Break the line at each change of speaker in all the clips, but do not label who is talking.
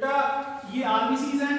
बेटा ये आरबीसीज हैं।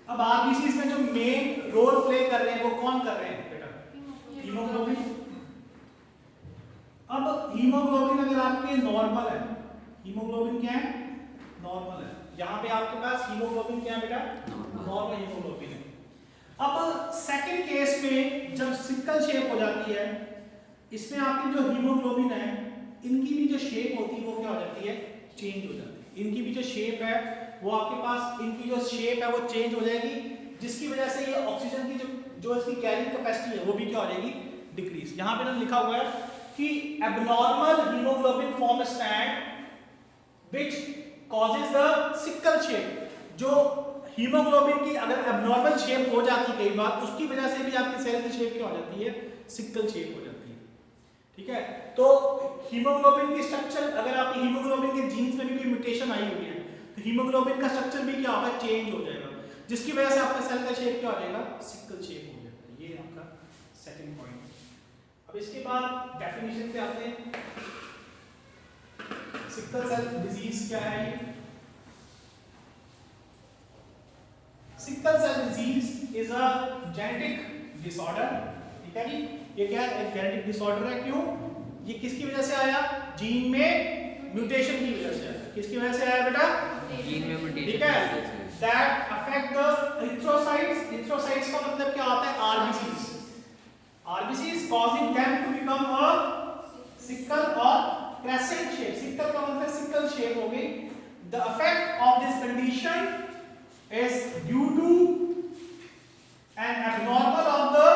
अब आरबीसीज में जो मेन रोल प्ले कर रहे हैं वो कौन कर रहे हैं बेटा? हीमोग्लोबिन। अब हीमोग्लोबिन अगर आपके नॉर्मल है, हीमोग्लोबिन क्या है? नॉर्मल है। यहाँ पे आपके पास हीमोग्लोबिन क्या है बेटा? नॉर्मल हीमोग्लोबिन है। अब सेकंड केस में जब सिकल शेप हो जाती है, इसमें आपकी जो हीमोग्लोबिन है इनकी भी जो शेप होती है वो क्या हो जाती है? चेंज हो जाती है। इनकी भी जो शेप है वो आपके पास, इनकी जो शेप है वो चेंज हो जाएगी, जिसकी वजह से ये ऑक्सीजन की जो इसकी कैरिंग कैपेसिटी है वो भी क्या हो जाएगी? डिक्रीज। यहाँ पे लिखा हुआ है कि abnormal haemoglobin form stand which causes the sickle shape. जो हीमोग्लोबिन की अगर एब्नॉर्मल शेप हो जाती है कई बार, उसकी वजह से भी आपकी सेल की शेप क्या हो जाती है? सिकल शेप हो जाती है। ठीक है, तो हीमोग्लोबिन की स्ट्रक्चर, अगर आपकी हीमोग्लोबिन के जीन्स में भी कोई म्यूटेशन आई हुई है तो हीमोग्लोबिन का स्ट्रक्चर भी क्या होगा? चेंज हो जाएगा, जिसकी वजह से आपका सेल का शेप क्या हो जाएगा? सिकल शेप हो जाएगा। ये आपका सेकंड पॉइंट। अब इसके बाद डेफिनेशन पे आते हैं। सिकल सेल डिजीज क्या है? ये sickle cell disease is a genetic disorder. ठीक है जी, ये क्या है? एक जेनेटिक डिसऑर्डर है। क्यों? ये किसकी वजह से आया? जीन में म्यूटेशन की वजह से आया। किसकी वजह से आया बेटा?
जीन में म्यूटेशन।
ठीक है, that affect the erythrocytes. Erythrocytes का मतलब क्या होता है? RBCs. RBCs causing them to become a sickle और क्रेसेंट शेप। सिकल का मतलब सिकल शेप हो गई। The effect of this condition is due to an abnormal of the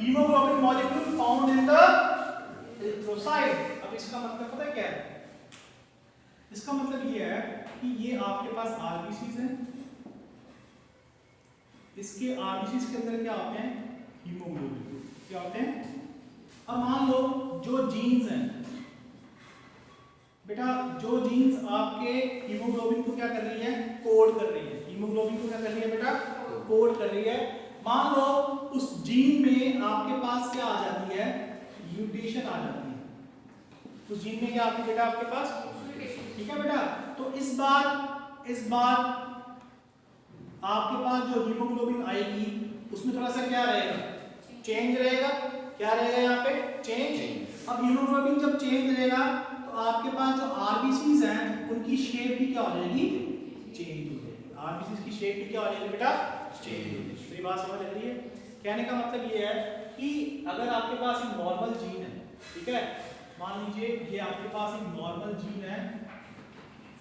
hemoglobin molecule found in the erythrocyte. अब इसका मतलब पता है क्या है? इसका मतलब ये है कि ये आपके पास आरबीसीज हैं, इसके आरबीसीज के अंदर क्या होते हैं? हीमोग्लोबिन। क्या होते हैं? अब मान लो जो जीन्स हैं बेटा, जो जीन्स आपके हीमोग्लोबिन को क्या कर रही है? कोड कर रही है। हीमोग्लोबिन को क्या कर रही है बेटा? कोड कर रही है। मान लो उस जीन में आपके पास क्या आ जाती है? म्यूटेशन आ जाती है। उस जीन में क्या आती है बेटा आपके पास? ठीक है बेटा, तो इस बार आपके पास जो हीमोग्लोबिन आएगी उसमें थोड़ा सा क्या रहेगा? चेंज रहेगा। क्या रहेगा यहाँ पे? चेंज। अब हीमोग्लोबिन जब चेंज रहेगा तो आपके पास जो आरबीसीज हैं उनकी शेप भी क्या हो जाएगी? चेंज हो जाएगी। आरबीसीज की शेप भी क्या हो जाएगी बेटा? चेंज हो जाएगी। तो ये बात समझ लग रही है? कहने का मतलब ये है कि अगर आपके पास एक नॉर्मल जीन है, ठीक है, मान लीजिए ये आपके पास एक नॉर्मल जीन है,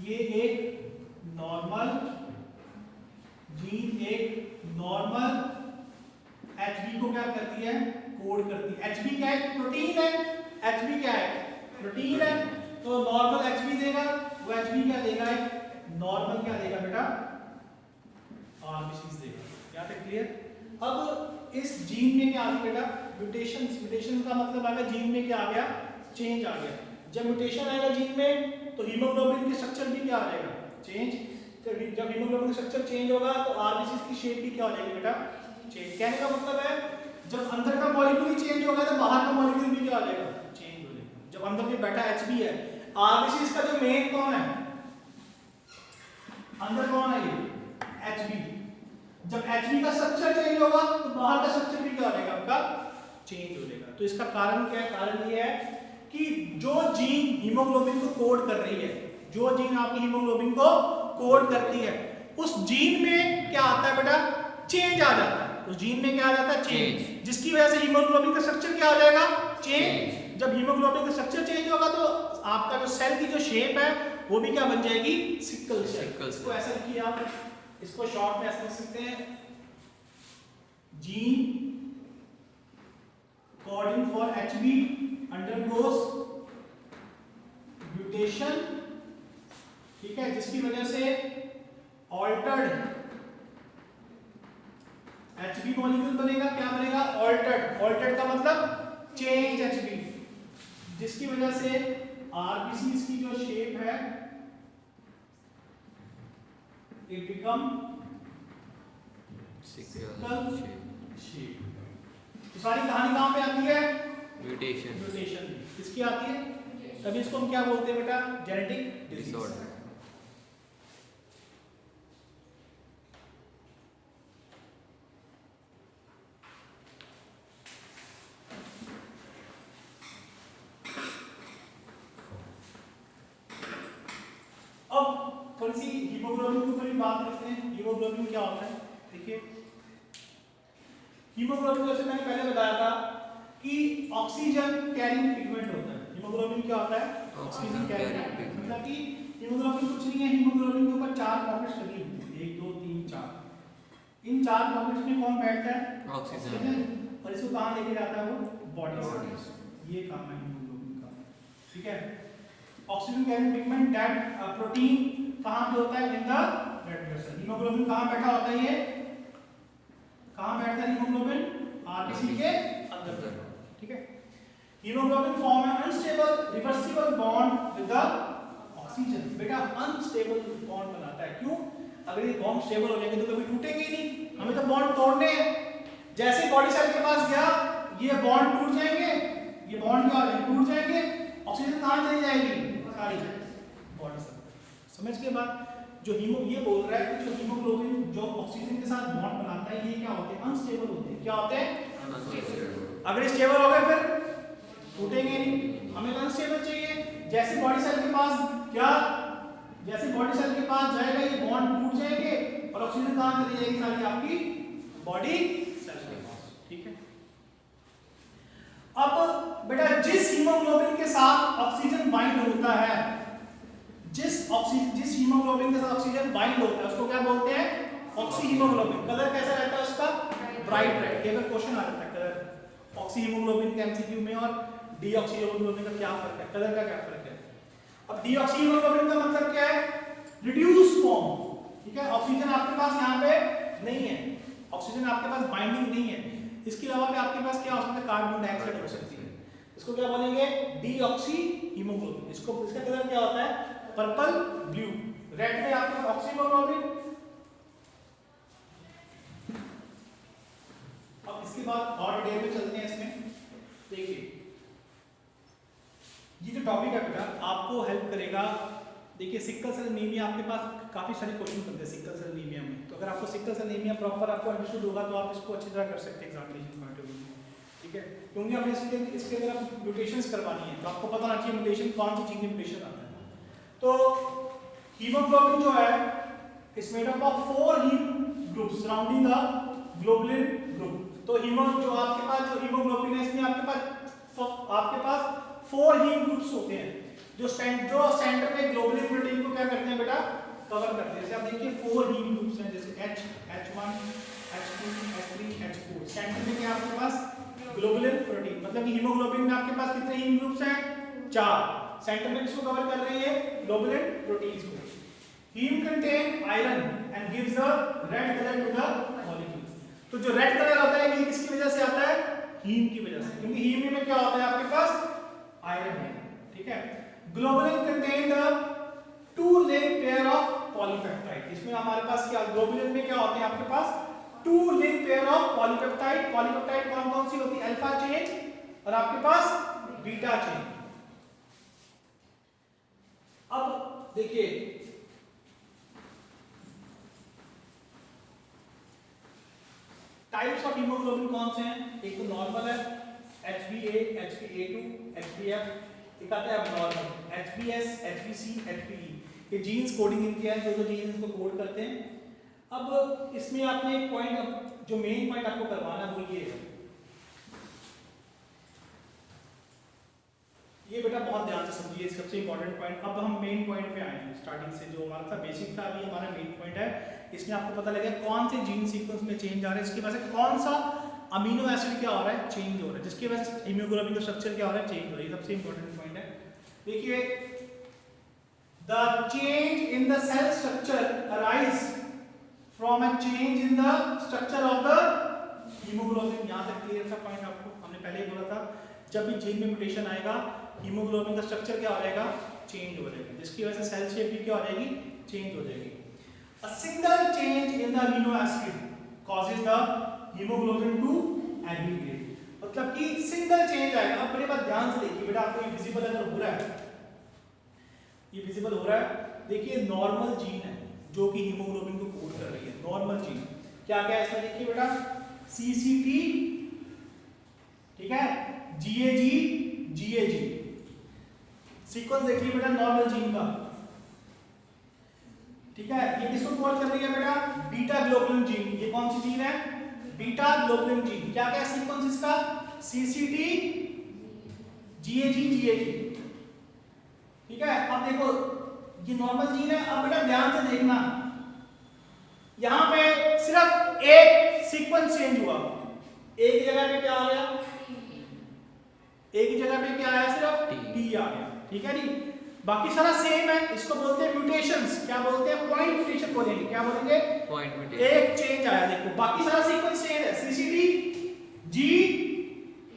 ये एक नॉर्मल जीन एक नॉर्मल एचबी को क्या करती है? कोड करती है। एचबी क्या है? प्रोटीन है। एचबी क्या है? प्रोटीन है। तो नॉर्मल एचबी देगा, वो एचबी क्या देगा? नॉर्मल क्या देगा बेटा? आरबीसीज देगा। क्या तक क्लियर? अब इस जीन में क्या आ गया बेटा? म्यूटेशन। म्यूटेशन का मतलब आ गया जीन में क्या आ गया? चेंज आ गया। जब म्यूटेशन आएगा जीन में तो हीमोग्लोबिन के स्ट्रक्चर भी क्या आ जाएगा? चेंज। जब हीमोग्लोबिन का स्ट्रक्चर चेंज होगा तो आरबीसीज की शेप भी क्या हो जाएगी बेटा? चेंज। कहने का मतलब है जब अंदर का मॉलिक्यूल ही चेंज होगा तो बाहर का मॉलिक्यूल भी क्या हो जाएगा? चेंज हो जाएगा। जब अंदर जो बैठा एचबी है, आरबीसीज का जो मेन कौन है? अंदर कौन है? ये एचबी। जब एचबी का स्ट्रक्चर चेंज होगा तो बाहर का स्ट्रक्चर भी क्या हो जाएगा? आपका चेंज हो जाएगा। तो इसका कारण क्या है? कारण ये है कि जो जीन हीमोग्लोबिन को कोड कर रही है, जो जीन आपकी हीमोग्लोबिन को कोड करती है, उस जीन में क्या आता है बेटा? चेंज आ जाता है। उस जीन में क्या आ जाता है? चेंज। जिसकी वजह से हीमोग्लोबिन का स्ट्रक्चर क्या हो जाएगा? चेंज। जब हीमोग्लोबिन का स्ट्रक्चर चेंज होगा तो आपका जो सेल की जो शेप है वो भी क्या बन जाएगी? Sickle cell. इसको ऐसे लिखिए आप, इसको शॉर्ट में ऐसे लिख सकते हैं, gene coding for HB undergoes mutation, ठीक है, जिसकी वजह से ऑल्टर्ड एचबी मॉलिक्यूल बनेगा। क्या बनेगा? ऑल्टर्ड। ऑल्टर्ड का मतलब चेंज एचबी, जिसकी वजह से आरबीसीज की जो शेप है इट बिकम सिकल शेप। तो सारी कहानी कहां पे आती है?
म्यूटेशन।
म्यूटेशन किसकी आती है? तभी इसको हम क्या बोलते हैं बेटा? Genetic disorder. थोड़ी सी हीमोग्लोबिन के ऊपर भी बात करते हैं। हीमोग्लोबिन क्या होता है? देखिए हीमोग्लोबिन जैसे मैंने पहले बताया था कि ऑक्सीजन कैरिंग पिगमेंट होता है। हीमोग्लोबिन क्या होता है? Oxygen carrying pigment. मतलब कि हीमोग्लोबिन कुछ नहीं है, हीमोग्लोबिन के ऊपर 4 पॉकेट्स लगी हुई हैं, 1 2 3 4। इन 4 पॉकेट्स में कौन बैठता है? ऑक्सीजन। और इसको कहां लेके जाता है? वो बॉडी से। ये काम है हीमोग्लोबिन का, ठीक है। Oxygen carrying pigment that protein कहां पे होता है? In the red blood cell. Haemoglobin कहां बैठा होता है? ये कहां बैठता है हीमोग्लोबिन? आरबीसी के अंदर, ठीक है। Haemoglobin form an unstable reversible bond with the oxygen. बेटा अनस्टेबल बॉन्ड बनाता है, क्यों? अगर ये बॉन्ड स्टेबल हो जाएंगे तो कभी टूटेंगे ही नहीं, हमें तो बॉन्ड तोड़ने हैं। जैसे बॉडी सेल के पास गया ये बॉन्ड टूट जाएंगे, ये बॉन्ड क्या हो जाएंगे? टूट जाएंगे। ऑक्सीजन कहां चली जाएगी? सारी बॉडी सेल। समझ के बाद जो ये बोल रहा है कि जो हीमोग्लोबिन जो ऑक्सीजन के साथ बॉन्ड बनाता है, ये क्या होते हैं? अनस्टेबल होते हैं। क्या होते हैं? अगर स्टेबल हो गए फिर टूटेंगे नहीं, हमें अनस्टेबल चाहिए। जैसे बॉडी सेल के पास क्या, जैसे बॉडी सेल के पास जाएगा ये बॉन्ड टूट जाएंगे और ऑक्सीजन कहां चली जाएगी? सारी आपकी बॉडी सेल के पास, ठीक है। अब बेटा जिस हीमोग्लोबिन के साथ ऑक्सीजन बाइंड होता है, जिस हीमोग्लोबिन के साथ ऑक्सीजन बाइंड होता है उसको क्या बोलते हैं? Oxy haemoglobin. कलर कैसा रहता है उसका? Bright red. ये अगर क्वेश्चन आ जाता है कलर ऑक्सी हीमोग्लोबिन के एमसीक्यू में और डीऑक्सी हीमोग्लोबिन का क्या फर्क है, कलर का क्या फर्क है? अब डीऑक्सी हीमोग्लोबिन का मतलब क्या है? रिड्यूस फॉर्म, ठीक है। ऑक्सीजन आपके पास यहाँ पे नहीं है, ऑक्सीजन आपके पास बाइंडिंग नहीं है, इसके अलावा भी आपके पास क्या हो सकता है? कार्बन डाइऑक्साइड हो सकती है। इसको क्या बोलेंगे? Deoxy haemoglobin. इसको इसका कलर क्या होता है? Purple blue. रेड में आपके पास ऑक्सी हीमोग्लोबिन। अब इसके बाद और डिटेल में चलते हैं इसमें। देखिए ये जो टॉपिक है बेटा आपको हेल्प करेगा। देखिए सिकल सेल एनीमिया आपके पास काफी सारे क्वेश्चन बनते हैं सिकल सेल एनीमिया में, तो अगर आपको सिकल सेल एनीमिया प्रॉपर आपको अंडरस्टूड होगा तो आप इसको अच्छी तरह कर सकते हैं एग्जामिनेशन पॉइंट ऑफ व्यू में, ठीक है। क्योंकि हमें इसके अगर आप म्यूटेशंस करवानी है तो आपको पता होना चाहिए म्यूटेशन कौन सी चीज में म्यूटेशन आता है। तो हीमोग्लोबिन जो है is made up of 4 haem groups surrounding the globulin group. तो जो आपके पास जो हीमोग्लोबिन है इसमें आपके पास 4 हीम ग्रुप्स होते हैं जो सेंटर में ग्लोबुलिन प्रोटीन को क्या करते हैं बेटा? कवर करते हैं। जैसे आप देखिए 4 हीम ग्रुप्स हैं, जैसे H, H1, H2, H3, H4। Centre में क्या आपके पास? Globulin protein. मतलब कि हीमोग्लोबिन में आपके पास कितने हीम ग्रुप्स हैं? 4। सेंटर में किसको कवर कर रही है? ग्लोबुलिन प्रोटीन्स को। Haem contain iron and gives a red colour to the molecule. तो जो रेड कलर होता है ये किसकी वजह से आता है? हीम की वजह से, क्योंकि हीम में क्या होता है आपके पास? आयरन है, ठीक है। Globulin contain the 2 link pair of polypeptide. इसमें हमारे पास क्या ग्लोबुलिन में क्या होते हैं आपके पास? 2 link pair of polypeptide. Polypeptide कौन कौन सी होती है? अल्फा चेन और आपके पास बीटा चेन। अब देखिए टाइप्स ऑफ हीमोग्लोबिन कौन से हैं? एक तो नॉर्मल है HbA, HbA2, HbF, एक आता है abnormal HbS, HbC, HbE। ये जीन्स कोडिंग इनके हैं, जो जीन्स को कोड करते हैं। अब इसमें आपने एक पॉइंट जो मेन पॉइंट आपको करवाना है वो ये है, ये बेटा बहुत ध्यान से समझिए, सबसे इंपॉर्टेंट पॉइंट। अब हम मेन पॉइंट पे आए हैं, स्टार्टिंग से जो हमारा था बेसिक था, अभी हमारा मेन पॉइंट है। इसमें आपको पता लगेगा कौन से जीन सीक्वेंस में चेंज आ रहा है, इसकी वजह से कौन सा अमीनो एसिड क्या हो रहा है? चेंज हो रहा है, जिसकी वजह से हीमोग्लोबिन का स्ट्रक्चर क्या हो रहा है? चेंज हो रहा है। सबसे इंपॉर्टेंट पॉइंट है। देखिए the change in the cell structure arise from a change in the structure of the haemoglobin. यहां तक क्लियर था पॉइंट आपको? हमने पहले ही बोला था जब भी जीन में म्यूटेशन आएगा हीमोग्लोबिन का स्ट्रक्चर क्या हो जाएगा? चेंज हो जाएगा, जिसकी वजह से सेल शेप भी क्या हो जाएगी? चेंज हो जाएगी। A single change in the amino acid causes the hemoglobin to aggregate। मतलब कि सिंगल चेंज आएगा। अब मेरे बात ध्यान से देखिए बेटा, आपको ये विजिबल अगर हो रहा है, ये विजिबल हो रहा है, देखिए नॉर्मल जीन है जो कि हीमोग्लोबिन को कोड कर रही है। नॉर्मल जीन क्या क्या है इसमें? देखिए बेटा CCT, ठीक है, GAG, GAG। सीक्वेंस देखिए बेटा नॉर्मल जीन का, ठीक है, ये किसको कोड कर रही है बेटा? Beta globulin gene. ये कौन सी जीन है? Beta globulin gene. क्या क्या सीक्वेंस इसका? CCT GAG GAG। ठीक है, अब देखो ये नॉर्मल जीन है। अब बेटा ध्यान से देखना, यहां पे सिर्फ एक सीक्वेंस चेंज हुआ। एक ही जगह पे क्या आ गया? एक ही जगह पे क्या आया? सिर्फ T आ गया। ठीक है जी, बाकी सारा सेम है। इसको बोलते हैं म्यूटेशंस। क्या बोलते हैं? पॉइंट म्यूटेशन बोलेंगे। क्या बोलेंगे?
Point mutation.
एक चेंज आया, देखो बाकी सारा सीक्वेंस सेम है। CCT G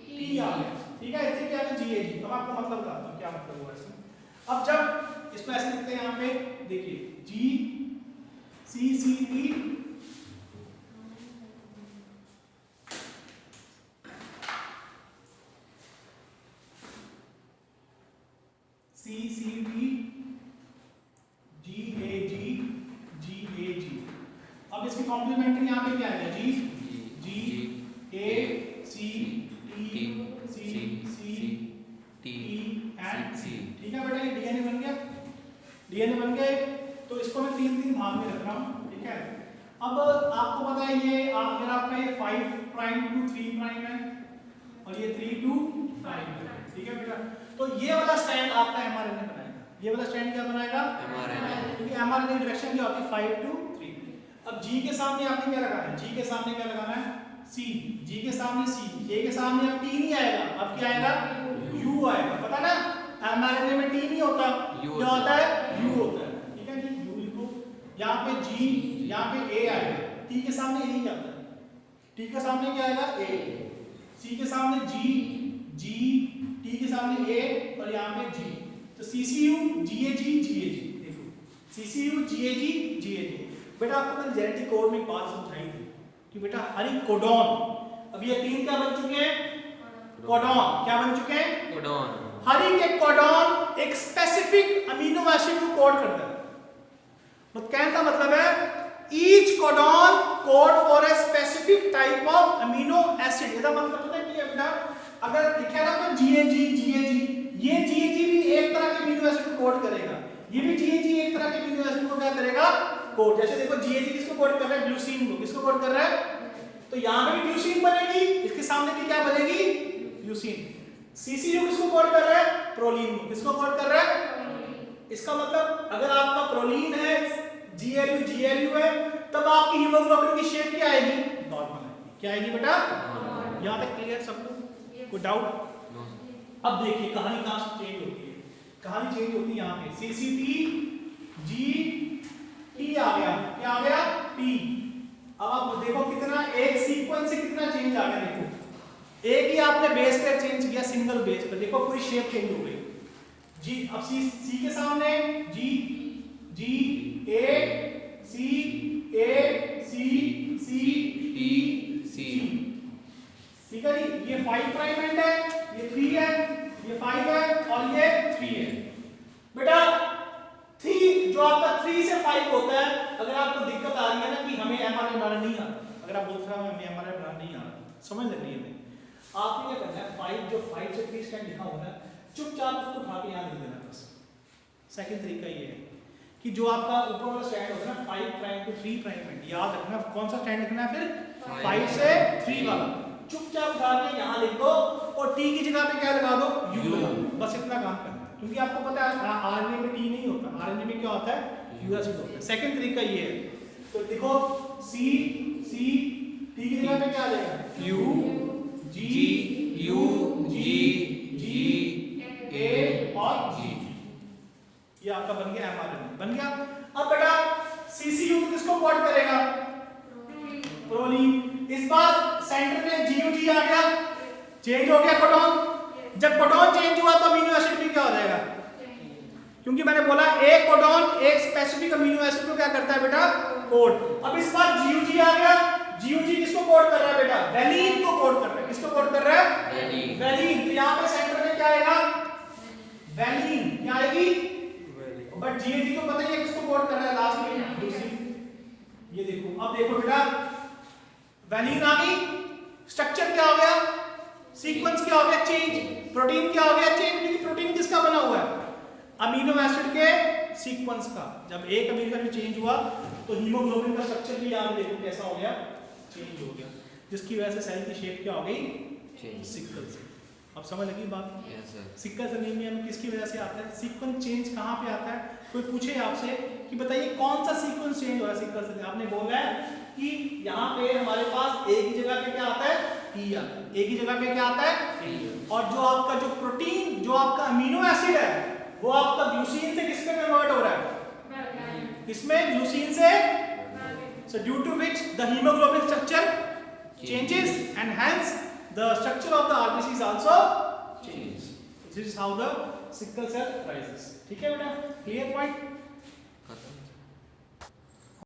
T आ गया। ठीक है, इससे क्या है? GAG। अब आपको मतलब बताता हूं क्या मतलब हुआ इसमें। अब जब इसको ऐसे लिखते हैं, यहां पे देखिए G CCT CCT GAG GAG। अब इसकी कॉम्प्लीमेंट्री यहां पे क्या है? G G A C T C C T and C। ठीक है बेटा, ये डीएनए बन गया। डीएनए बन गए तो इसको मैं तीन भाग में रख रहा हूं। ठीक है, अब आपको पता है ये अगर आपका ये 5 प्राइम टू 3 प्राइम है और ये 3 टू 5 है। ठीक है बेटा, तो ये वाला स्ट्रैंड आपका एमआरएनए बनाएगा। ये वाला स्ट्रैंड क्या बनाएगा?
एमआरएनए।
क्योंकि एमआरएनए की डायरेक्शन क्या होती है? 5 टू 3। अब G के सामने आपने क्या लगाना है? G के सामने क्या लगाना है? C। G के सामने C। A के सामने अब T नहीं आएगा, अब क्या आएगा? U आएगा। पता ना एमआरएनए में T नहीं होता, क्या होता है? U होता है। ठीक है जी, U लिखो। यहाँ पे G, यहाँ पे A आएगा। T के सामने A ही जाता है। T के सामने क्या आएगा? A। C के सामने G, G, T के सामने A और यहाँ पे G। तो CCU GAG GAG। देखो CCU GAG GAG। बेटा आपको मैंने जेनेटिक कोड में एक बात समझाई थी कि बेटा हर एक कोडॉन, अब ये 3 क्या बन चुके हैं? कोडॉन। क्या बन चुके हैं?
कोडॉन।
हर एक कोडॉन एक स्पेसिफिक अमीनो एसिड को कोड करता है। तो कहने का मतलब है each codon code for a specific type of amino acid. इसका मतलब पता है क्या बेटा? अगर लिखा है ना GAG GAG, ये GAG भी एक तरह के अमीनो एसिड को कोड करेगा, ये भी GAG एक तरह के अमीनो एसिड को क्या करेगा? कोड। जैसे देखो GAG किसको कोड कर रहा है? ग्लूसीन को। किसको कोड कर रहा है? तो यहां पे भी ग्लूसीन बनेगी, इसके सामने भी क्या बनेगी? ग्लूसीन। CCU किसको कोड कर रहा है? प्रोलीन को। किसको कोड कर रहा है? इसका मतलब अगर आपका प्रोलीन है, GLU है, तब आपकी हीमोग्लोबिन की शेप क्या आएगी? नॉर्मल आएगी। क्या आएगी बेटा? यहां तक क्लियर सबको? कोई डाउट? अब देखिए कहानी कहां से चेंज होती है। कहानी चेंज होती है यहाँ पे CCT G T आ गया। क्या आ गया? T। अब आप देखो कितना एक सीक्वेंस से कितना चेंज आ गया। देखो एक ही आपने बेस पेयर चेंज किया, सिंगल बेस पर, देखो पूरी शेप चेंज हो गई। G अब C के सामने G G A C A C C T C। ठीक है जी, ये 5 प्राइम एंड है, ये 3 है, ये 5 है और ये 3 है। बेटा 3 जो आपका 3 से 5 होता है, अगर आपको दिक्कत आ रही है ना कि हमें एमआरएनए बनाना नहीं आता, अगर आप बोल रहे हो हमें एमआरएनए बनाना नहीं आ रहा, समझ लग रही है हमें, आपने क्या करना है? 5 जो 5 से 3 स्टैंड लिखा होगा चुपचाप उसको उठा के यहां लिख देना बस। सेकंड तरीका ये है कि जो आपका ऊपर वाला स्टैंड होगा ना 5 प्राइम टू 3 प्राइम, याद रखना कौन सा स्टैंड लिखना है? फिर 5 से 3 वाला चुपचाप उठा के यहां लिख दो और T की जगह पे क्या लगा दो? U लगा दो। बस इतना काम करना है, क्योंकि आपको पता है आरएनए में T नहीं होता, आरएनए में क्या होता है? U एसिड होता है। सेकंड तरीका ये है, तो देखो C T की जगह पे क्या आ जाएगा? U G U G G A और G। ये आपका बन गया एमआरएनए, बन गया। अब बेटा CCU किसको कोड करेगा? प्रोलीन। इस बार सेंटर में GUG आ गया, चेंज हो गया कोडॉन। जब कोडॉन चेंज हुआ तो अमीनो एसिड भी क्या हो जाएगा? क्योंकि मैंने बोला एक कोडॉन एक स्पेसिफिक अमीनो एसिड को क्या करता है बेटा? कोड। अब इस बार GUG आ गया, GUG किसको कोड कर रहा है बेटा? वैलिन को कोड कर रहा है। किसको कोड कर रहा है? वैलिन। तो यहाँ पे सेंटर में क्या आएगा? वैलिन। क्या आएगी? बट GAG को पता ही है किसको कोड कर रहा है लास्ट में? दूसरी। ये देखो, अब देखो बेटा वैलिन आ गई, स्ट्रक्चर क्या हो गया? सीक्वेंस क्या हो गया? चेंज। प्रोटीन क्या हो गया? चेंज। क्योंकि प्रोटीन किसका बना हुआ है? अमीनो एसिड के सीक्वेंस का, जब एक अमीनो एसिड चेंज हुआ तो हीमोग्लोबिन का स्ट्रक्चर भी यहाँ देखो कैसा हो गया, चेंज हो गया, जिसकी वजह से सेल की शेप क्या हो गई, सिकल से। अब समझ लगी बात?
Yes sir.
Sickle cell anaemia में किसकी वजह से आता है, सीक्वेंस चेंज कहाँ पे आता है? कोई पूछे आपसे कि बताइए कौन सा सीक्वेंस चेंज हो रहा है सिकल सेल, आपने बोला है कि यहाँ पे हमारे पास एक ही जगह पे क्या आता है, टी आता है, एक ही जगह पे क्या आता है, टी। और जो आपका जो प्रोटीन, जो आपका अमीनो एसिड है, वो आपका ग्लूसीन से किस पे कन्वर्ट हो रहा है, किसमें, ग्लूसीन से। So due to which the hemoglobin structure changes and hence the structure of the RBCs also changes. This is how the sickle cell rises. ठीक है बेटा, clear point?